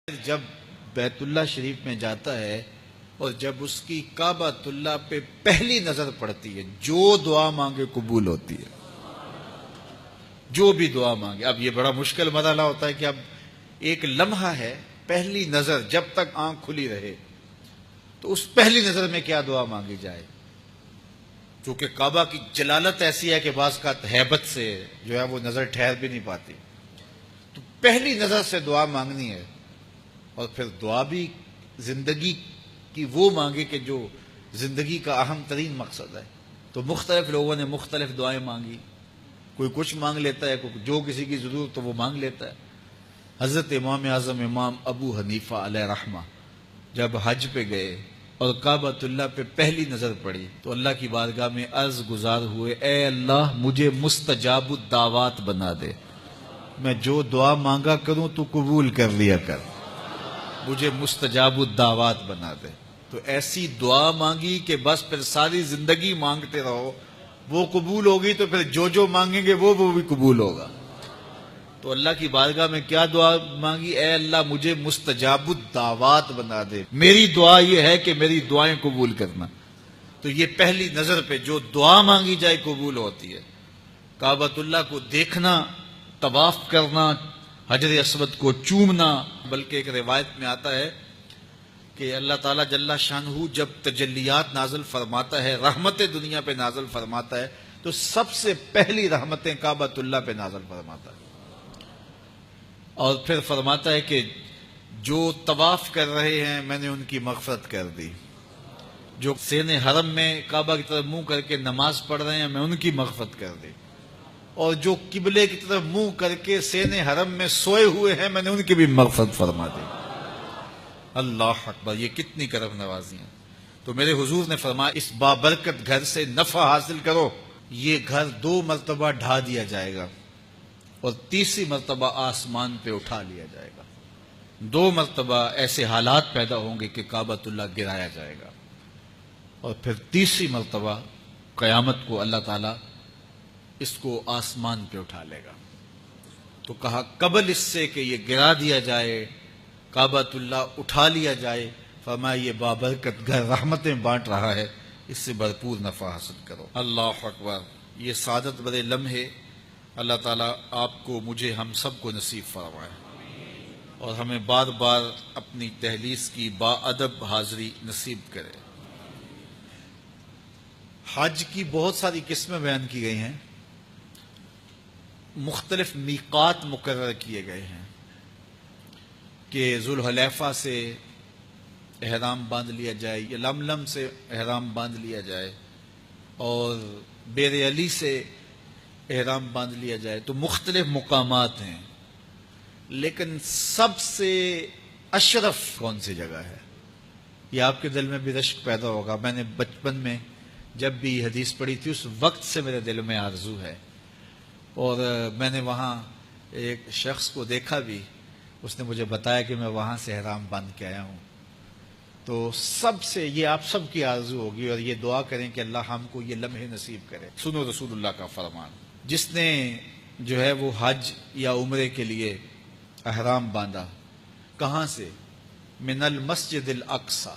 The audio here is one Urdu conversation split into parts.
جب بیت اللہ شریف میں جاتا ہے اور جب اس کی کعبۃ اللہ پہ پہلی نظر پڑتی ہے، جو دعا مانگے قبول ہوتی ہے، جو بھی دعا مانگے۔ اب یہ بڑا مشکل مرحلہ ہوتا ہے کہ اب ایک لمحہ ہے، پہلی نظر، جب تک آنکھ کھلی رہے تو اس پہلی نظر میں کیا دعا مانگی جائے، چونکہ کعبہ کی جلالت ایسی ہے کہ بعض کا ہیبت سے جو ہے وہ نظر ٹھہر بھی نہیں پاتی، تو پہلی نظر سے دعا مانگنی ہے۔ اور پھر دعا بھی زندگی کی وہ مانگے کہ جو زندگی کا اہم ترین مقصد ہے۔ تو مختلف لوگوں نے مختلف دعائیں مانگی، کوئی کچھ مانگ لیتا ہے، کوئی جو کسی کی ضرورت تو وہ مانگ لیتا ہے۔ حضرت امام اعظم امام ابو حنیفہ علیہ رحمہ جب حج پہ گئے اور کعبۃ اللہ پہ پہلی نظر پڑی تو اللہ کی بارگاہ میں عرض گزار ہوئے، اے اللہ مجھے مستجاب الدعوات بنا دے، میں جو دعا مانگا کروں تو قبول کر لیا کر، مجھے مستجاب الدعوات بنا دے۔ تو ایسی دعا مانگی کہ بس پھر ساری زندگی مانگتے رہو، وہ قبول ہوگی تو پھر جو مانگیں گے وہ بھی قبول ہوگا۔ تو اللہ کی بارگاہ میں کیا دعا مانگی؟ اے اللہ مجھے مستجاب الدعوات بنا دے، میری دعا یہ ہے کہ میری دعائیں قبول کرنا۔ تو یہ پہلی نظر پہ جو دعا مانگی جائے قبول ہوتی ہے۔ کعبۃ اللہ کو دیکھنا، طواف کرنا، حجر اسود کو چومنا، بلکہ ایک روایت میں آتا ہے کہ اللہ تعالیٰ جل شانہ جب تجلیات نازل فرماتا ہے، رحمت دنیا پہ نازل فرماتا ہے، تو سب سے پہلی رحمتیں کعبۃ اللہ پہ نازل فرماتا ہے، اور پھر فرماتا ہے کہ جو طواف کر رہے ہیں میں نے ان کی مغفرت کر دی، جو سین حرم میں کعبہ کی طرف منہ کر کے نماز پڑھ رہے ہیں میں ان کی مغفرت کر دی، اور جو قبلے کی طرف منہ کر کے سین حرم میں سوئے ہوئے ہیں میں نے ان کی بھی مغفرت فرما دی۔ اللہ اکبر، یہ کتنی کرم نوازی ہیں۔ تو میرے حضور نے فرمایا اس بابرکت گھر سے نفع حاصل کرو، یہ گھر 2 مرتبہ ڈھا دیا جائے گا اور تیسری مرتبہ آسمان پہ اٹھا لیا جائے گا۔ 2 مرتبہ ایسے حالات پیدا ہوں گے کہ کعبۃ اللہ گرایا جائے گا، اور پھر تیسری مرتبہ قیامت کو اللہ تعالیٰ اس کو آسمان پہ اٹھا لے گا۔ تو کہا قبل اس سے کہ یہ گرا دیا جائے، کعبۃ اللہ اٹھا لیا جائے، فرمایا یہ بابرکت گھر رحمتیں بانٹ رہا ہے، اس سے بھرپور نفع حاصل کرو۔ اللہ اکبر، یہ سعادت بڑے لمحے اللہ تعالیٰ آپ کو، مجھے، ہم سب کو نصیب فرمائے، اور ہمیں بار بار اپنی تحلیس کی با ادب حاضری نصیب کرے۔ حج کی بہت ساری قسمیں بیان کی گئی ہیں، مختلف میقات مقرر کیے گئے ہیں کہ ذوالحلیفہ سے احرام باندھ لیا جائے، یا لملم سے احرام باندھ لیا جائے، اور بیر علی سے احرام باندھ لیا جائے۔ تو مختلف مقامات ہیں، لیکن سب سے اشرف کون سی جگہ ہے؟ یہ آپ کے دل میں بھی رشک پیدا ہوگا۔ میں نے بچپن میں جب بھی حدیث پڑھی تھی اس وقت سے میرے دل میں آرزو ہے، اور میں نے وہاں ایک شخص کو دیکھا بھی، اس نے مجھے بتایا کہ میں وہاں سے احرام باندھ کے آیا ہوں۔ تو سب سے یہ آپ سب کی آرزو ہوگی، اور یہ دعا کریں کہ اللہ ہم کو یہ لمحے نصیب کرے۔ سنو رسول اللہ کا فرمان، جس نے جو ہے وہ حج یا عمرے کے لیے احرام باندھا، کہاں سے؟ من المسجد الاقصی،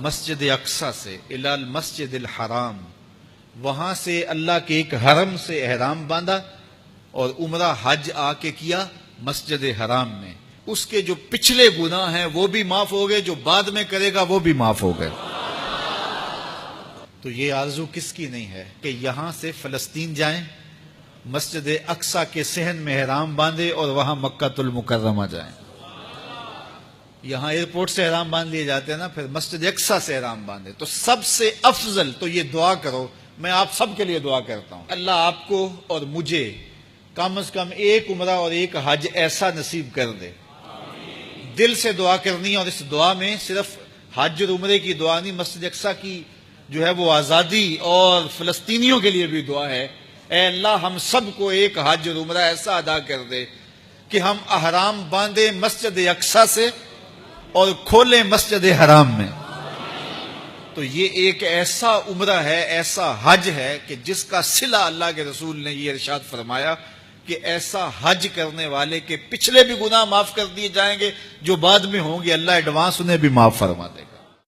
مسجد اقصی سے، الی المسجد الحرام، وہاں سے اللہ کے ایک حرم سے احرام باندھا، اور عمرہ حج آ کے کیا مسجد حرام میں، اس کے جو پچھلے گناہ ہیں وہ بھی معاف ہو گئے، جو بعد میں کرے گا وہ بھی معاف ہو گئے۔ تو یہ آرزو کس کی نہیں ہے کہ یہاں سے فلسطین جائیں، مسجد اقصی کے صحن میں احرام باندھے اور وہاں مکہ المکرمہ جائیں۔ یہاں ایئرپورٹ سے احرام باندھ لیے جاتے ہیں نا، پھر مسجد اقصی سے احرام باندھے۔ تو سب سے افضل تو یہ دعا کرو، میں آپ سب کے لیے دعا کرتا ہوں، اللہ آپ کو اور مجھے کم از کم ایک عمرہ اور ایک حج ایسا نصیب کر دے۔ دل سے دعا کرنی ہے، اور اس دعا میں صرف حج اور عمرے کی دعا نہیں، مسجد اقصی کی جو ہے وہ آزادی اور فلسطینیوں کے لیے بھی دعا ہے۔ اے اللہ ہم سب کو ایک حج اور عمرہ ایسا ادا کر دے کہ ہم احرام باندھیں مسجد اقصی سے اور کھولیں مسجد حرام میں۔ تو یہ ایک ایسا عمرہ ہے، ایسا حج ہے کہ جس کا صلہ اللہ کے رسول نے یہ ارشاد فرمایا کہ ایسا حج کرنے والے کے پچھلے بھی گناہ معاف کر دیے جائیں گے، جو بعد میں ہوں گے اللہ ایڈوانس انہیں بھی معاف فرما دے گا۔